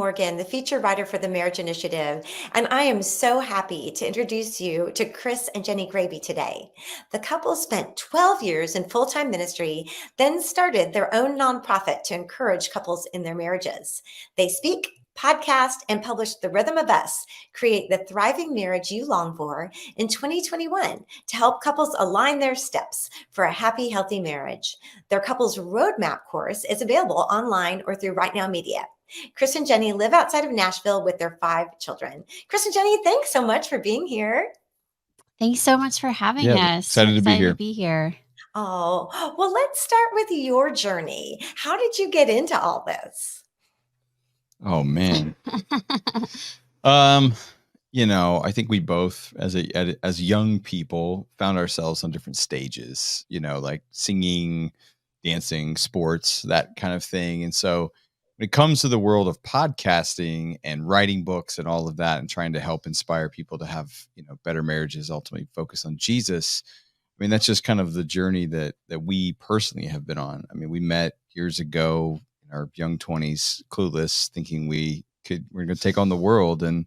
Morgan, the feature writer for the Marriage Initiative, and I am so happy to introduce you to Chris and Jenni Graebe today. The couple spent 12 years in full-time ministry, then started their own nonprofit to encourage couples in their marriages. They speak, podcast, and publish The Rhythm of Us, Create the Thriving Marriage You Long For in 2021 to help couples align their steps for a happy, healthy marriage. Their couples roadmap course is available online or through Right Now Media. Chris and Jenni live outside of Nashville with their 5 children. Chris and Jenni, thanks so much for being here. Thanks so much for having us. Excited to be here. Oh, well, let's start with your journey. How did you get into all this? Oh, man. I think we both, as young people, found ourselves on different stages, like singing, dancing, sports, that kind of thing. And so when it comes to the world of podcasting and writing books and all of that and trying to help inspire people to have, better marriages, ultimately focus on Jesus, I mean, that's just kind of the journey that we personally have been on. I mean, we met years ago in our young 20s, clueless, thinking we're going to take on the world. And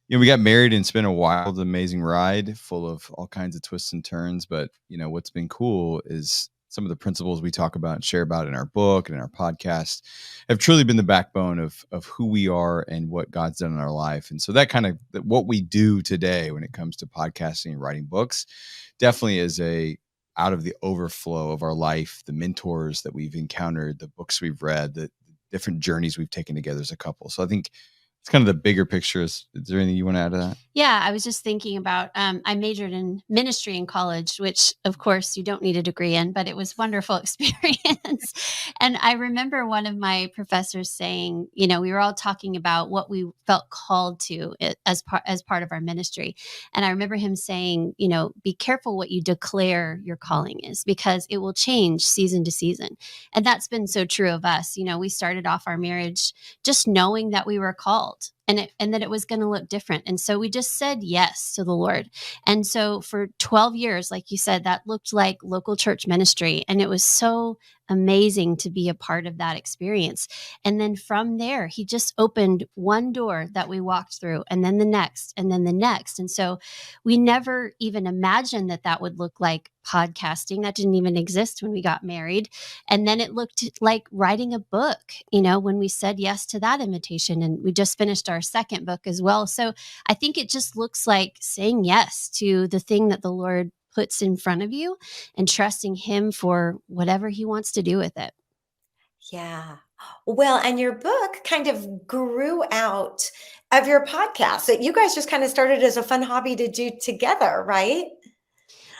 we got married, and it's been a wild, amazing ride full of all kinds of twists and turns. But, what's been cool is some of the principles we talk about and share about in our book and in our podcast have truly been the backbone of who we are and what God's done in our life. And so that kind of what we do today when it comes to podcasting and writing books definitely is out of the overflow of our life, the mentors that we've encountered, the books we've read, the different journeys we've taken together as a couple. So I think it's kind of the bigger picture. Is there anything you want to add to that? Yeah, I was just thinking about, I majored in ministry in college, which of course you don't need a degree in, but it was a wonderful experience. And I remember one of my professors saying, we were all talking about what we felt called to as part of our ministry. And I remember him saying, be careful what you declare your calling is, because it will change season to season. And that's been so true of us. We started off our marriage just knowing that we were called. And that it was going to look different. And so we just said yes to the Lord. And so for 12 years, like you said, that looked like local church ministry. And it was so amazing to be a part of that experience. And then from there, he just opened one door that we walked through, and then the next, and then the next. And so we never even imagined that would look like podcasting. That didn't even exist when we got married. And then it looked like writing a book, when we said yes to that invitation. And we just finished our second book as well. So I think it just looks like saying yes to the thing that the Lord puts in front of you and trusting him for whatever he wants to do with it. Yeah. Well, and your book kind of grew out of your podcast that you guys just kind of started as a fun hobby to do together, right?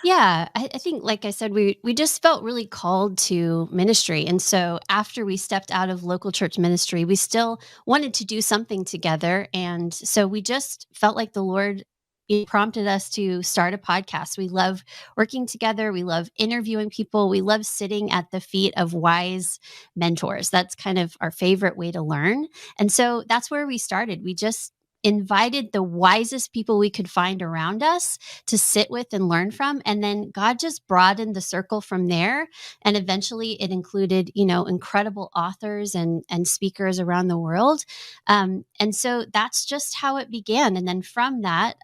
Yeah, I think, like I said, we just felt really called to ministry. And so after we stepped out of local church ministry, we still wanted to do something together. And so we just felt like the Lord prompted us to start a podcast. We love working together. We love interviewing people. We love sitting at the feet of wise mentors. That's kind of our favorite way to learn. And so that's where we started. We just invited the wisest people we could find around us to sit with and learn from. And then God just broadened the circle from there. And eventually it included, incredible authors and speakers around the world. And so that's just how it began. And then from that,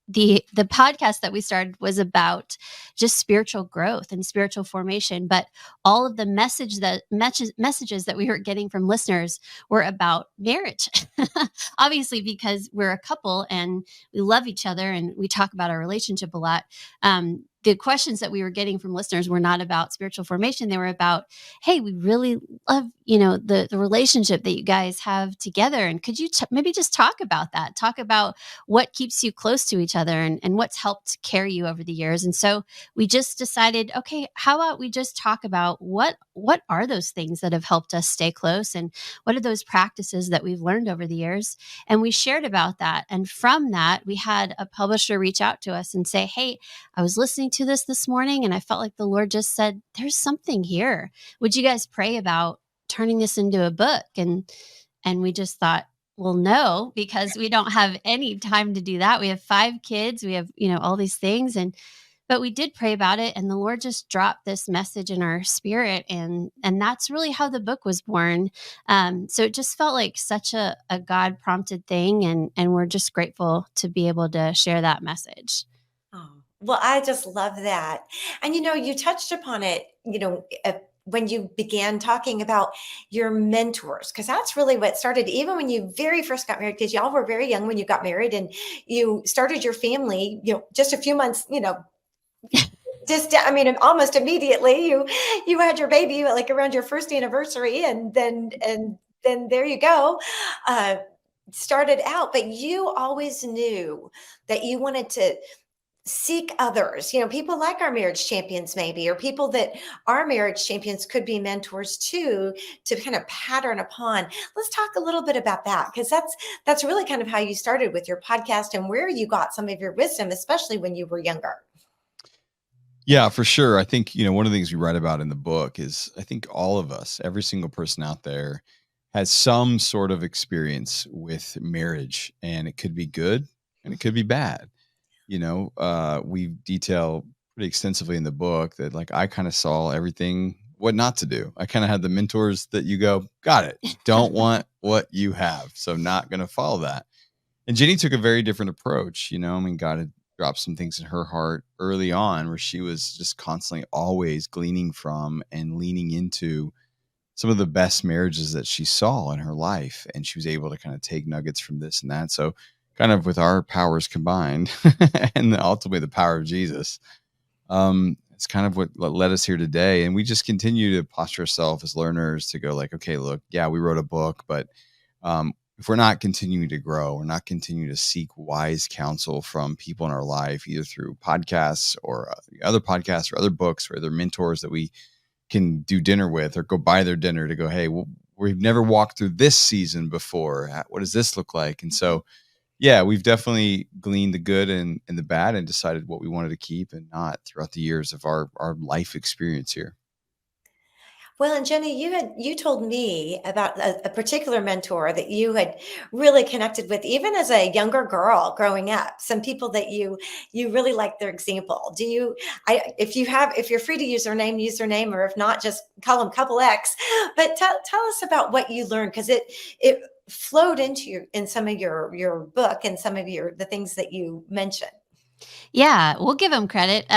the podcast that we started was about just spiritual growth and spiritual formation, but all of the messages that we were getting from listeners were about marriage. Obviously, because we're a couple and we love each other and we talk about our relationship a lot. The questions that we were getting from listeners were not about spiritual formation. They were about, hey, we really love, the relationship that you guys have together. And could you maybe just talk about that? Talk about what keeps you close to each other and what's helped carry you over the years. And so we just decided, okay, how about we just talk about what are those things that have helped us stay close? And what are those practices that we've learned over the years? And we shared about that. And from that, we had a publisher reach out to us and say, hey, I was listening to this morning and I felt like the Lord just said, there's something here. Would you guys pray about turning this into a book? And we just thought, well, no, because we don't have any time to do that. We have 5 kids. We have, all these things. but we did pray about it, and the Lord just dropped this message in our spirit, and that's really how the book was born. So it just felt like such a God prompted thing, and we're just grateful to be able to share that message. Oh, well, I just love that. And you touched upon it, when you began talking about your mentors, because that's really what started, even when you very first got married, because y'all were very young when you got married and you started your family, just a few months, just, I mean, almost immediately you had your baby like around your first anniversary, and then there you go. Uh, Started out, but you always knew that you wanted to seek others, people like our marriage champions, maybe, or people that our marriage champions could be mentors to kind of pattern upon. Let's talk a little bit about that, because that's really kind of how you started with your podcast and where you got some of your wisdom, especially when you were younger. Yeah, for sure. I think, one of the things we write about in the book is I think all of us, every single person out there has some sort of experience with marriage, and it could be good and it could be bad. We detail pretty extensively in the book that like I kind of saw everything what not to do. I kind of had the mentors that you go, got it. Don't want what you have. So not going to follow that. And Jenny took a very different approach. I mean, God had dropped some things in her heart early on where she was just constantly always gleaning from and leaning into some of the best marriages that she saw in her life. And she was able to kind of take nuggets from this and that. So kind of with our powers combined and ultimately the power of Jesus, it's kind of what led us here today. And we just continue to posture ourselves as learners to go like, okay, look, yeah, we wrote a book, but if we're not continuing to grow, we're not continuing to seek wise counsel from people in our life, either through podcasts or other podcasts or other books or other mentors that we can do dinner with or go buy their dinner to go, hey, well, we've never walked through this season before. What does this look like? And so, yeah, we've definitely gleaned the good and the bad and decided what we wanted to keep and not throughout the years of our life experience here. Well, and Jenny, you told me about a particular mentor that you had really connected with, even as a younger girl growing up. Some people that you really like their example. Do you? If you're free to use their name, or if not, just call them Couple X. But tell us about what you learned, because it flowed in some of your book and some of the things that you mentioned. Yeah, we'll give them credit.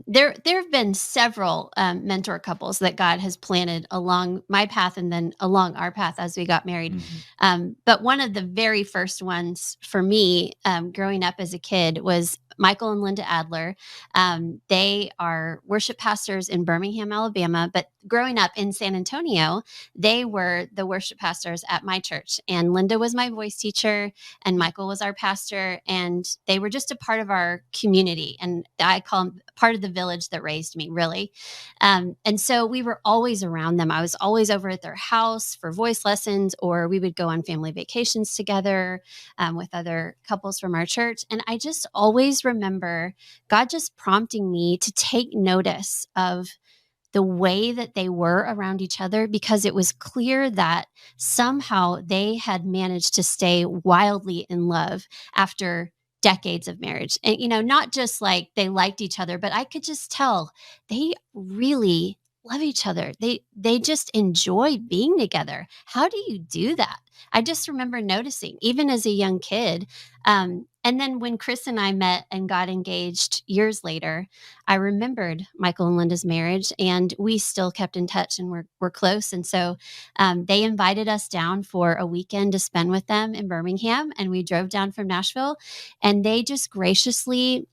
There have been several mentor couples that God has planted along my path and then along our path as we got married. Mhm. But one of the very first ones for me, growing up as a kid, was Michael and Linda Adler. They are worship pastors in Birmingham, Alabama. But growing up in San Antonio, they were the worship pastors at my church. And Linda was my voice teacher, and Michael was our pastor, and they were just a part of our community. And I call them part of the village that raised me, really. And so we were always around them. I was always over at their house for voice lessons, or we would go on family vacations together with other couples from our church. And I just always remember God just prompting me to take notice of the way that they were around each other, because it was clear that somehow they had managed to stay wildly in love after decades of marriage. And, not just like they liked each other, but I could just tell they really love each other. They just enjoy being together. How do you do that? I just remember noticing, even as a young kid. And then when Chris and I met and got engaged years later, I remembered Michael and Linda's marriage, and we still kept in touch, and we're close. And so they invited us down for a weekend to spend with them in Birmingham, and we drove down from Nashville, and they just graciously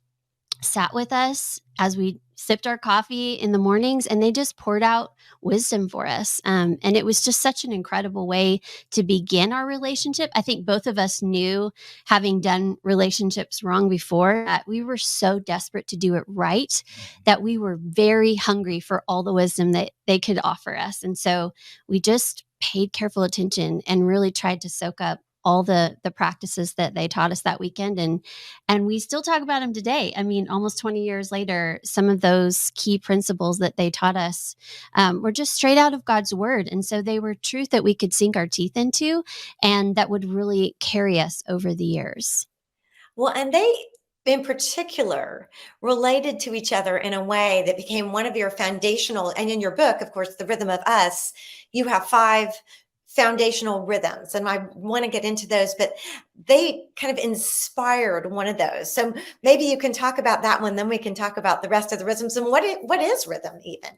sat with us as we sipped our coffee in the mornings, and they just poured out wisdom for us. And it was just such an incredible way to begin our relationship. I think both of us knew, having done relationships wrong before, that we were so desperate to do it right, that we were very hungry for all the wisdom that they could offer us. And so we just paid careful attention and really tried to soak up all the practices that they taught us that weekend, and we still talk about them today. I mean, almost 20 years later, some of those key principles that they taught us were just straight out of God's word. And so they were truth that we could sink our teeth into, and that would really carry us over the years. Well, and they in particular related to each other in a way that became one of your foundational, and in your book, of course, The Rhythm of Us, you have five foundational rhythms, and I want to get into those, but they kind of inspired one of those. So maybe you can talk about that one, then we can talk about the rest of the rhythms and what is rhythm even.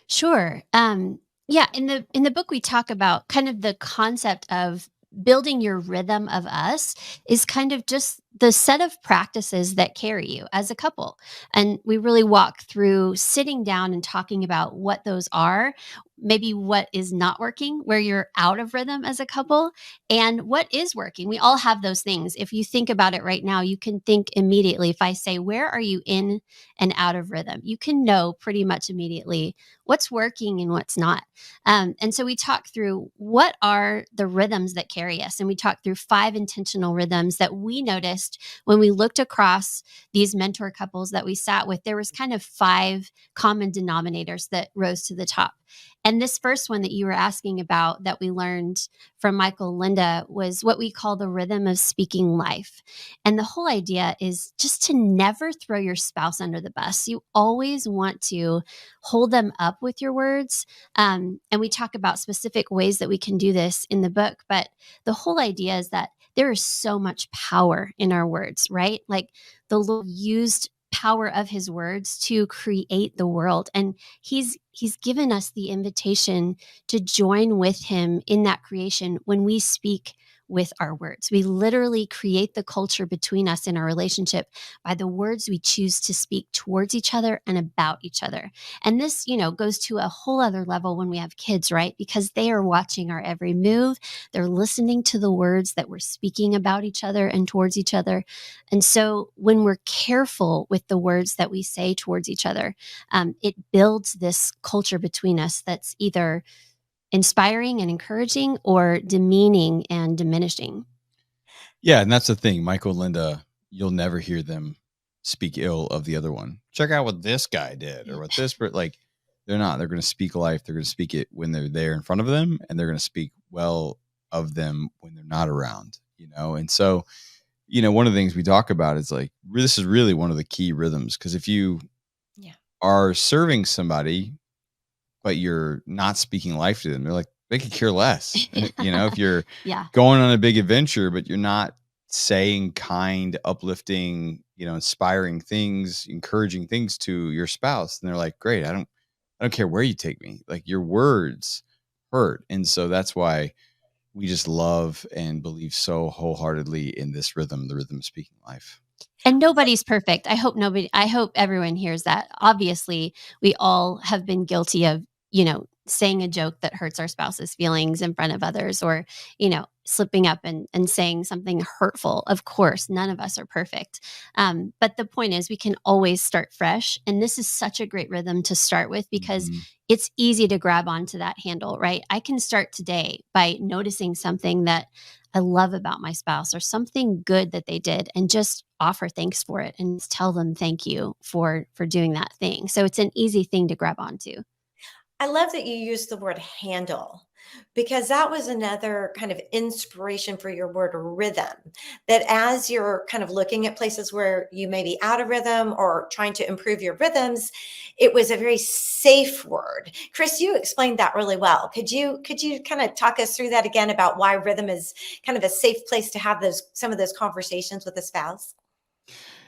Sure. Yeah, in the book we talk about kind of the concept of building your rhythm of us is kind of just the set of practices that carry you as a couple. And we really walk through sitting down and talking about what those are, maybe what is not working, where you're out of rhythm as a couple, and what is working. We all have those things. If you think about it right now, you can think immediately. If I say, "Where are you in and out of rhythm?" You can know pretty much immediately what's working and what's not. And so we talk through what are the rhythms that carry us. And we talk through five intentional rhythms that we noticed when we looked across these mentor couples that we sat with. There was kind of five common denominators that rose to the top. And this first one that you were asking about that we learned from Michael and Linda was what we call the rhythm of speaking life. And the whole idea is just to never throw your spouse under the bus. You always want to hold them up with your words. And we talk about specific ways that we can do this in the book. But the whole idea is that there is so much power in our words, right? Like the Lord used power of his words to create the world, and he's given us the invitation to join with him in that creation when we speak with our words. We literally create the culture between us in our relationship by the words we choose to speak towards each other and about each other. And this, goes to a whole other level when we have kids, right? Because they are watching our every move. They're listening to the words that we're speaking about each other and towards each other. And so when we're careful with the words that we say towards each other, it builds this culture between us that's either inspiring and encouraging or demeaning and diminishing. Yeah, and that's the thing. Michael and Linda, you'll never hear them speak ill of the other one. Check out what this guy did or what this, like, they're not. They're going to speak life. They're going to speak it when they're there in front of them, and they're going to speak well of them when they're not around, And so, one of the things we talk about is like, this is really one of the key rhythms. Because if you Yeah. are serving somebody, but you're not speaking life to them, they're like, they could care less. If you're Yeah. going on a big adventure, but you're not saying kind, uplifting, inspiring things, encouraging things to your spouse, and they're like, great, I don't care where you take me. Like, your words hurt. And so that's why we just love and believe so wholeheartedly in this rhythm, the rhythm of speaking life. And nobody's perfect. I hope everyone hears that. Obviously, we all have been guilty of, saying a joke that hurts our spouse's feelings in front of others, or, slipping up and saying something hurtful. Of course, none of us are perfect. But the point is, we can always start fresh. And this is such a great rhythm to start with because Mhm. it's easy to grab onto that handle, right? I can start today by noticing something that I love about my spouse or something good that they did, and just offer thanks for it and tell them thank you for doing that thing. So it's an easy thing to grab onto. I love that you used the word handle, because that was another kind of inspiration for your word rhythm. That as you're kind of looking at places where you may be out of rhythm or trying to improve your rhythms, it was a very safe word. Chris, you explained that really well. Could you kind of talk us through that again about why rhythm is kind of a safe place to have some of those conversations with a spouse?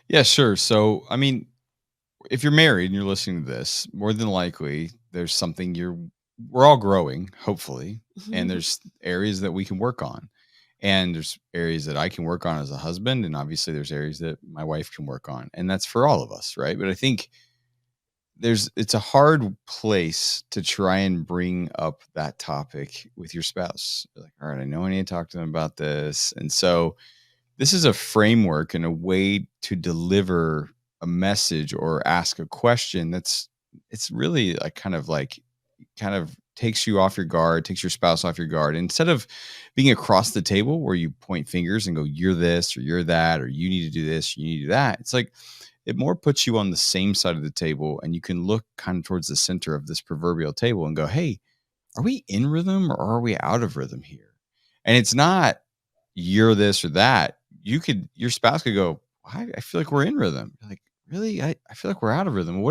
Yeah, sure. So, I mean, if you're married and you're listening to this, more than likely there's something we're all growing, hopefully, and there's areas that we can work on. And there's areas that I can work on as a husband, and obviously there's areas that my wife can work on. And that's for all of us, right? But I think it's a hard place to try and bring up that topic with your spouse. You're like, all right, I know I need to talk to them about this. And so this is a framework and a way to deliver a message or ask a question it's really kind of takes you off your guard, takes your spouse off your guard. Instead of being across the table where you point fingers and go, you're this or you're that, or you need to do this, you need to do that. It's like it more puts you on the same side of the table, and you can look kind of towards the center of this proverbial table and go, hey, are we in rhythm or are we out of rhythm here? And it's not you're this or that. Your spouse could go, I feel like we're in rhythm. You're like, really? I feel like we're out of rhythm.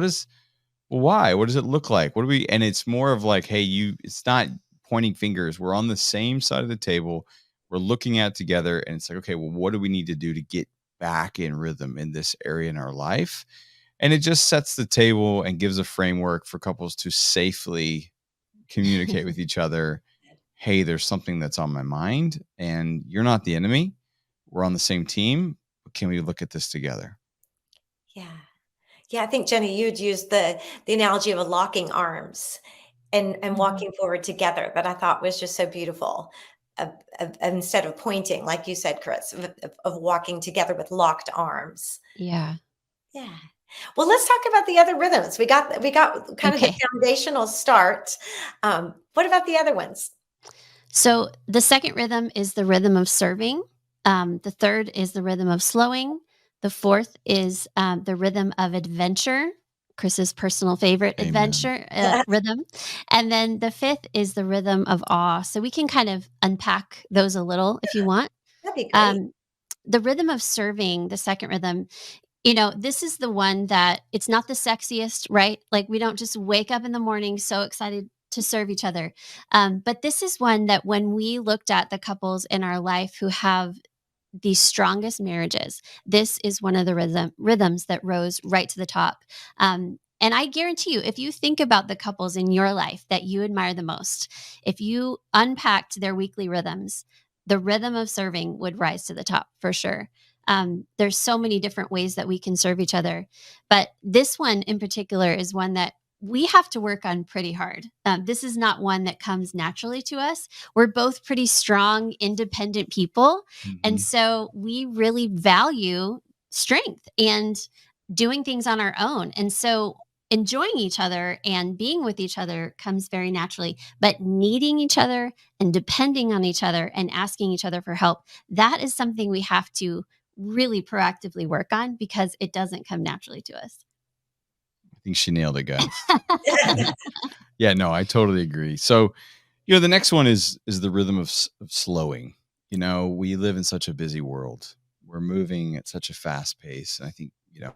Why? What does it look like? What do we, and it's more of like, hey, it's not pointing fingers. We're on the same side of the table. We're looking at it together, and it's like, okay, well, what do we need to do to get back in rhythm in this area in our life? And it just sets the table and gives a framework for couples to safely communicate with each other. Hey, there's something that's on my mind, and you're not the enemy. We're on the same team. Can we look at this together? Yeah. Yeah, I think Jenny, you'd used the analogy of locking arms and Mhm. walking forward together that I thought was just so beautiful. Instead of pointing, like you said, Chris, of walking together with locked arms. Yeah. Yeah. Well, let's talk about the other rhythms. We got kind of the Okay. foundational start. What about the other ones? So the second rhythm is the rhythm of serving. The third is the rhythm of slowing. The fourth is the rhythm of adventure, Chris's personal favorite Amen. adventure rhythm. And then the fifth is the rhythm of awe. So we can kind of unpack those a little if you want. That'd be great. Um, the rhythm of serving, the second rhythm, this is the one that it's not the sexiest, right? Like we don't just wake up in the morning so excited to serve each other. But this is one that when we looked at the couples in our life who have the strongest marriages, this is one of the rhythms that rose right to the top. And I guarantee you, if you think about the couples in your life that you admire the most, if you unpacked their weekly rhythms, the rhythm of serving would rise to the top for sure. There's so many different ways that we can serve each other, but this one in particular is one that we have to work on pretty hard. This is not one that comes naturally to us. We're both pretty strong, independent people, and Mhm. so we really value strength and doing things on our own. And so enjoying each other and being with each other comes very naturally, but needing each other and depending on each other and asking each other for help, that is something we have to really proactively work on because it doesn't come naturally to us. I think she nailed it, guys. Yeah, no, I totally agree. So, the next one is the rhythm of slowing. We live in such a busy world. We're moving at such a fast pace. And I think,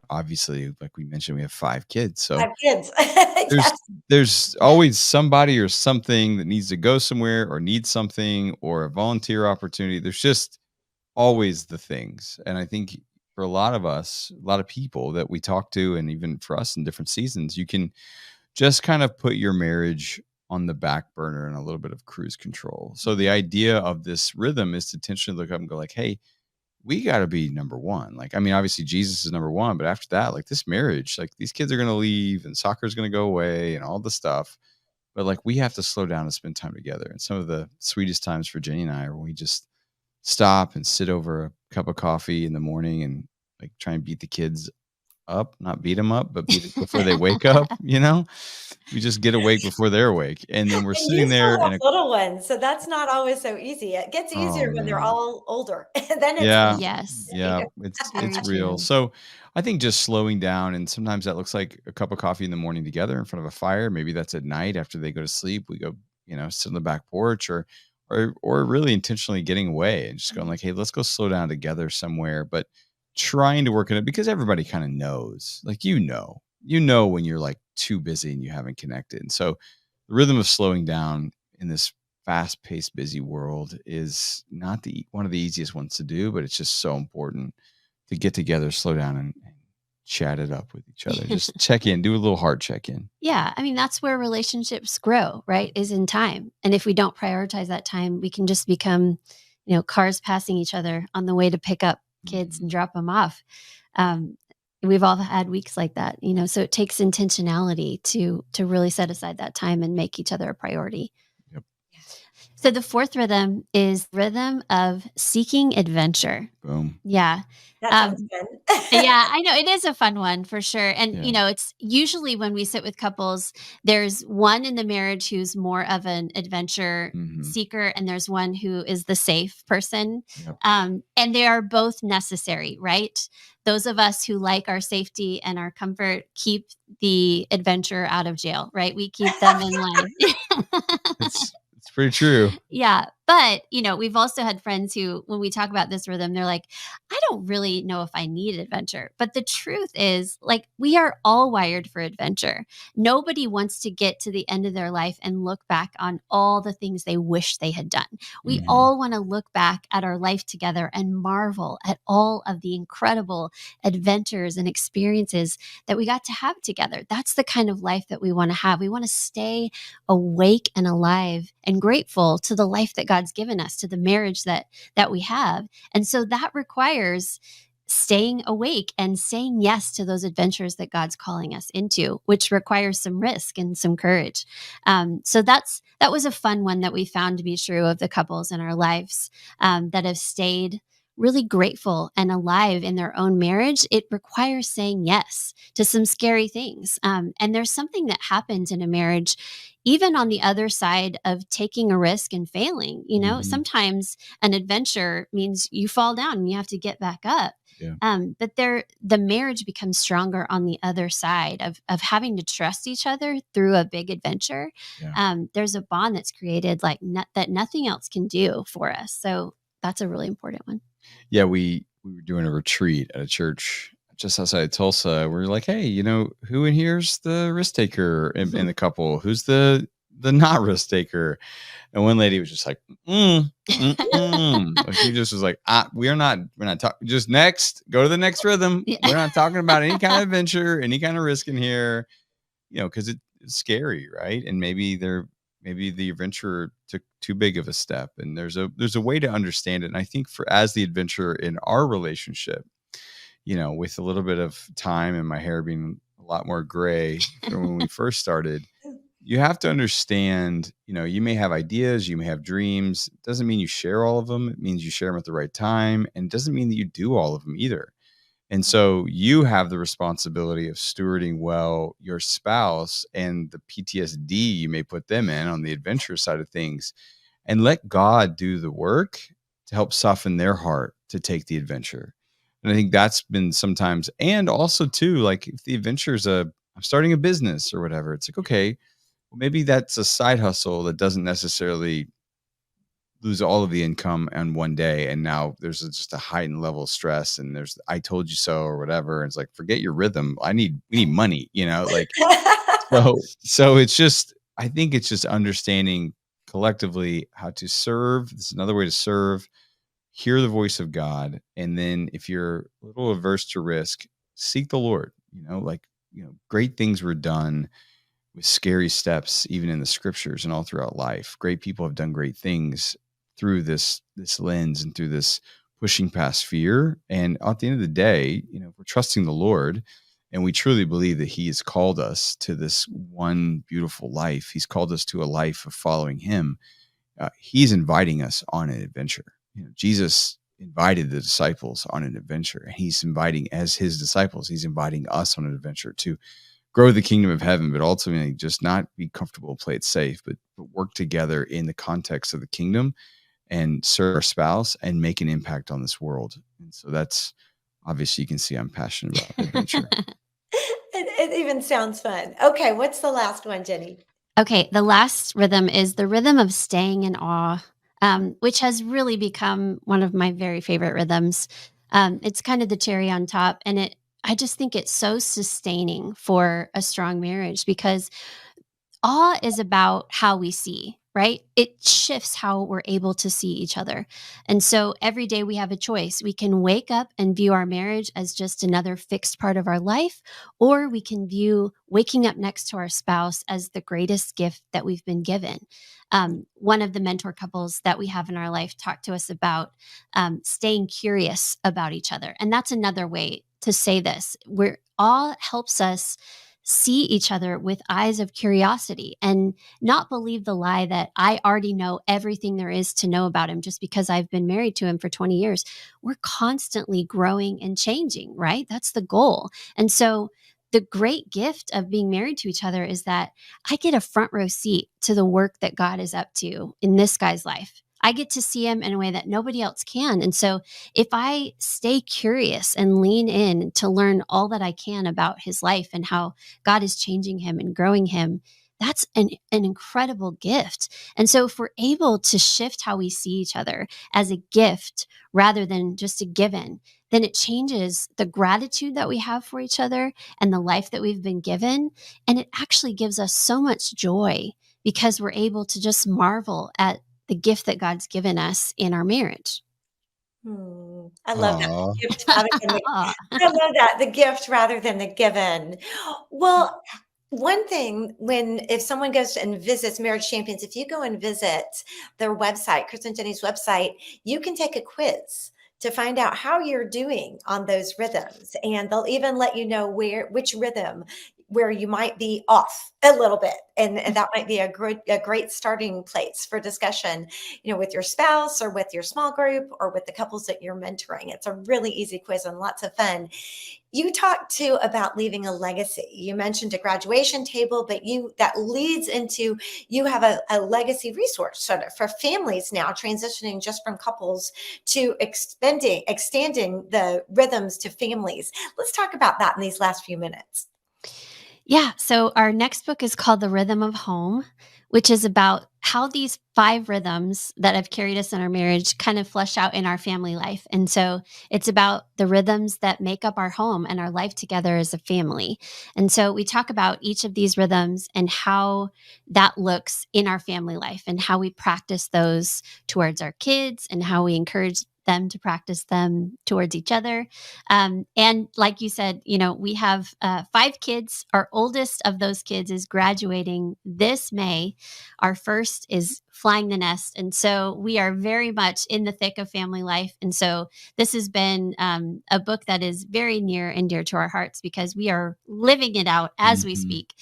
obviously, like we mentioned, we have 5 kids. So Have kids. there's Yes. there's always somebody or something that needs to go somewhere or needs something or a volunteer opportunity. There's just always the things. And I think for a lot of us, a lot of people that we talk to, and even for us in different seasons, you can just kind of put your marriage on the back burner and a little bit of cruise control. So the idea of this rhythm is to intentionally look up and go like, hey, we got to be number one. Like, I mean, obviously Jesus is number one, but after that, like this marriage, like these kids are going to leave and soccer is going to go away and all the stuff. But like, we have to slow down and spend time together. And some of the sweetest times for Jenny and I are when we just stop and sit over a cup of coffee in the morning and like try and beat the kids up, not beat them up, but beat it before they wake up, We just get awake before they're awake. And then we're And you sitting there still have in a little ones, so that's not always so easy. It gets oh easier when they're man. all older, and then it's Yeah. Yes, Yeah, it's very real. true. So, I think just slowing down, and sometimes that looks like a cup of coffee in the morning together in front of a fire. Maybe that's at night after they go to sleep. We go, sit on the back porch or really intentionally getting away and just going like, "Hey, let's go slow down together somewhere," but trying to work on it because everybody kind of knows. Like, when you're like too busy and you haven't connected. And so the rhythm of slowing down in this fast-paced, busy world is not the one of the easiest ones to do, but it's just so important to get together, slow down, and chat it up with each other. Just check in, do a little heart check in. Yeah, I mean, that's where relationships grow, right? Is in time. And if we don't prioritize that time, we can just become, cars passing each other on the way to pick up kids Mhm. and drop them off. Um, we've all had weeks like that, so it takes intentionality to really set aside that time and make each other a priority. Yep. So the fourth rhythm is rhythm of seeking adventure. Boom. Yeah. that sounds Um, fun. yeah, I know it is a fun one for sure. And, Yeah. it's usually when we sit with couples, there's one in the marriage who's more of an adventure Mhm. seeker, and there's one who is the safe person. Yep. And they are both necessary, right? Those of us who like our safety and our comfort keep the adventure out of jail, right? We keep them in line. It's pretty true. Yeah. But, we've also had friends who, when we talk about this rhythm, they're like, I don't really know if I need adventure. But the truth is, like, we are all wired for adventure. Nobody wants to get to the end of their life and look back on all the things they wish they had done. We Mhm. all want to look back at our life together and marvel at all of the incredible adventures and experiences that we got to have together. That's the kind of life that we want to have. We want to stay awake and alive and grateful to the life that God's given us, to the marriage that we have. And so that requires staying awake and saying yes to those adventures that God's calling us into, which requires some risk and some courage. So that was a fun one that we found to be true of the couples in our lives that have stayed really grateful and alive in their own marriage. It requires saying yes to some scary things. And there's something that happens in a marriage, even on the other side of taking a risk and failing. Mhm. Sometimes an adventure means you fall down and you have to get back up. Yeah. But the marriage becomes stronger on the other side of having to trust each other through a big adventure. Yeah. There's a bond that's created like that nothing else can do for us. So that's a really important one. Yeah, we were doing a retreat at a church just outside of Tulsa. We're like, hey, who in here's the risk taker in the couple? Who's the not risk taker? And one lady was just like, Like, she just was like, we're not talking. Just next, go to the next rhythm. Yeah. We're not talking about any kind of adventure, any kind of risk in here, because it's scary, right? And maybe the adventurer took too big of a step, and there's a way to understand it. And I think as the adventurer in our relationship, with a little bit of time and my hair being a lot more gray from when we first started, you have to understand, you may have ideas, you may have dreams. It doesn't mean you share all of them. It means you share them at the right time, and it doesn't mean that you do all of them either. And so you have the responsibility of stewarding well your spouse and the PTSD you may put them in on the adventure side of things, and let God do the work to help soften their heart to take the adventure. And I think that's been sometimes, and also too, like if the adventure is I'm starting a business or whatever, it's like, okay, well, maybe that's a side hustle that doesn't necessarily lose all of the income on one day, and now there's just a heightened level of stress, and there's I told you so or whatever, and it's like, forget your rhythm. We need money, like. So it's just, I think it's just understanding collectively how to serve. This is another way to serve, hear the voice of God, and then if you're a little averse to risk, seek the Lord. Great things were done with scary steps, even in the scriptures and all throughout life. Great people have done great things through this lens and through this pushing past fear. And at the end of the day, if we're trusting the Lord and we truly believe that He has called us to this one beautiful life, He's called us to a life of following Him. He's inviting us on an adventure. Jesus invited the disciples on an adventure, and He's inviting, as His disciples, He's inviting us on an adventure to grow the kingdom of heaven, but ultimately just not be comfortable, play it safe, but work together in the context of the kingdom and serve our spouse and make an impact on this world. And so that's, obviously you can see I'm passionate about adventure. It even sounds fun. Okay, what's the last one, Jenny? Okay, the last rhythm is the rhythm of staying in awe, which has really become one of my very favorite rhythms. It's kind of the cherry on top, and I just think it's so sustaining for a strong marriage because awe is about how we see, right? It shifts how we're able to see each other. And so every day we have a choice. We can wake up and view our marriage as just another fixed part of our life, or we can view waking up next to our spouse as the greatest gift that we've been given. One of the mentor couples that we have in our life talked to us about staying curious about each other. And that's another way to say this. Awe helps us see each other with eyes of curiosity and not believe the lie that I already know everything there is to know about him just because I've been married to him for 20 years. We're constantly growing and changing, right? That's the goal. And so the great gift of being married to each other is that I get a front row seat to the work that God is up to in this guy's life. I get to see him in a way that nobody else can. And so if I stay curious and lean in to learn all that I can about his life and how God is changing him and growing him, that's an incredible gift. And so if we're able to shift how we see each other as a gift rather than just a given, then it changes the gratitude that we have for each other and the life that we've been given. And it actually gives us so much joy because we're able to just marvel at the gift that God's given us in our marriage. I love that. Oh, The gift rather than the I love that, the gift rather than the given. Well, one thing when if someone goes and visits Marriage Champions, if you go and visit their website, Chris and Jenni's website, you can take a quiz to find out how you're doing on those rhythms. And they'll even let you know which rhythm where you might be off a little bit. And that might be a great starting place for discussion, with your spouse or with your small group or with the couples that you're mentoring. It's a really easy quiz and lots of fun. You talked too about leaving a legacy. You mentioned a graduation table, but that leads into you have a legacy resource sort of for families now transitioning just from couples to extending the rhythms to families. Let's talk about that in these last few minutes. Yeah. So our next book is called The Rhythm of Home, which is about how these 5 rhythms that have carried us in our marriage kind of flesh out in our family life. And so it's about the rhythms that make up our home and our life together as a family. And so we talk about each of these rhythms and how that looks in our family life and how we practice those towards our kids and how we encourage them to practice them towards each other. And like you said, we have 5 kids. Our oldest of those kids is graduating this May. Our first is flying the nest. And so we are very much in the thick of family life. And so this has been a book that is very near and dear to our hearts because we are living it out as we mhm. speak.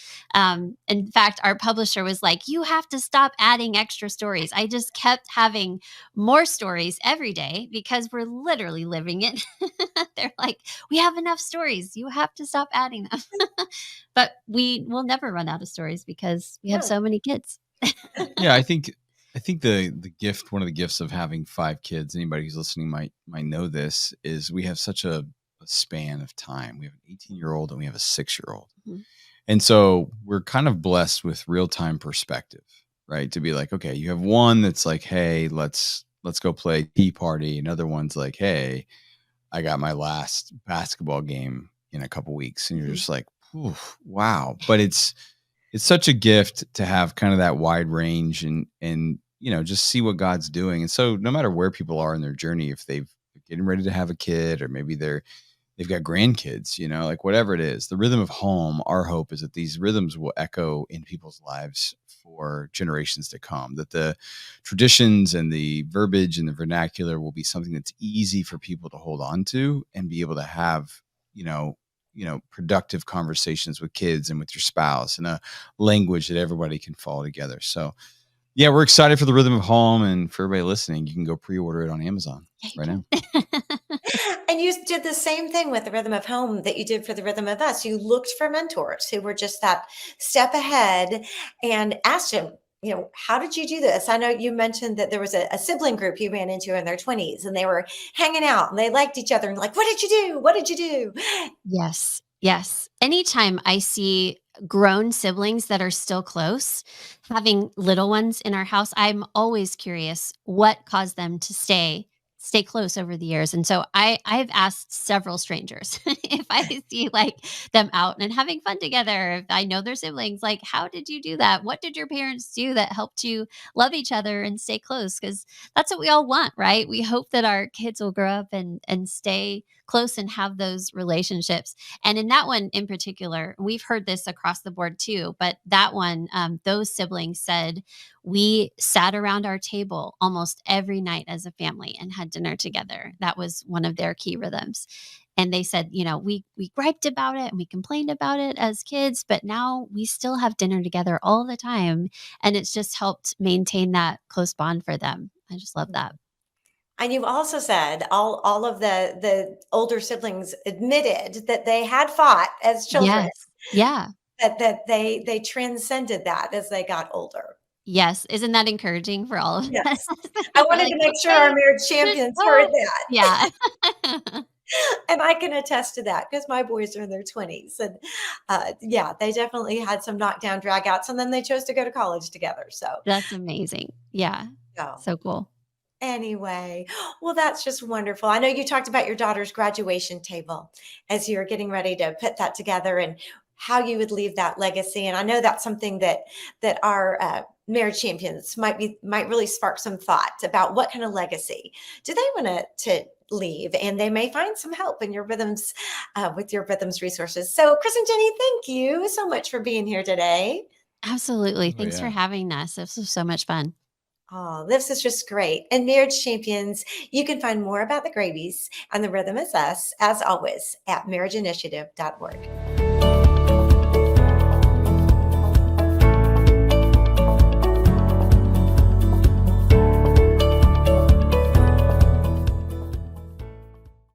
In fact, our publisher was like, you have to stop adding extra stories. I just kept having more stories every day because we're literally living it. They're like, we have enough stories. You have to stop adding them. But we will never run out of stories because we have No. so many kids. Yeah, I think the gift, one of the gifts of having 5 kids, anybody who's listening might know this, is we have such a span of time. We have an 18-year-old and we have a 6-year-old. Mhm. And so we're kind of blessed with real-time perspective, right? To be like, okay, you have one that's like, hey, let's go play tea party. Another one's like, hey, I got my last basketball game in a couple weeks. And you're Mhm. just like, "Ooh, wow." But it's such a gift to have kind of that wide range and just see what God's doing. And so no matter where people are in their journey, if they're getting ready to have a kid, or maybe they've got grandkids, like whatever it is, the rhythm of home, our hope is that these rhythms will echo in people's lives for generations to come, that the traditions and the verbiage and the vernacular will be something that's easy for people to hold on to and be able to have, you know, productive conversations with kids and with your spouse in a language that everybody can follow together. So yeah, we're excited for the rhythm of home, and for everybody listening, you can go pre-order it on Amazon Yeah, right now. you can. And you did the same thing with the Rhythm of Home that you did for the Rhythm of Us. You looked for mentors who were just that step ahead and asked him, how did you do this? I know you mentioned that there was a sibling group you ran into in their 20s and they were hanging out and they liked each other and like, what did you do? What did you do? Yes. Yes. Anytime I see grown siblings that are still close, having little ones in our house, I'm always curious what caused them to stay close over the years. And so I've asked several strangers if I see like them out and having fun together, if I know their siblings, like how did you do that? What did your parents do that helped you love each other and stay close? Because that's what we all want, right? We hope that our kids will grow up and stay close and have those relationships. And in that one in particular, we've heard this across the board too, but that one, those siblings said, we sat around our table almost every night as a family and had dinner together. That was one of their key rhythms. And they said, we griped about it and we complained about it as kids, but now we still have dinner together all the time. And it's just helped maintain that close bond for them. I just love that. And you also said all of the older siblings admitted that they had fought as children, Yes. Yeah. that they transcended that as they got older. Yes. Isn't that encouraging for all of us? Yes. I We're wanted like, to make sure our "Okay, marriage just champions heard oh." that. Yeah. And I can attest to that because my boys are in their 20s. And yeah, they definitely had some knockdown dragouts, and then they chose to go to college together. So, That's amazing. Yeah. oh, So cool. anyway, well, that's just wonderful. I know you talked about your daughter's graduation table as you're getting ready to put that together and how you would leave that legacy. And I know that's something that our marriage champions might really spark some thought about what kind of legacy do they want to leave, and they may find some help in your rhythms with your rhythms resources. So, Chris and Jenny, thank you so much for being here today. Absolutely. Oh Thanks for yeah. having us. This was so much fun. Oh, this is just great. And Marriage Champions, you can find more about the Graebes and the Rhythm is Us, as always, at marriageinitiative.org.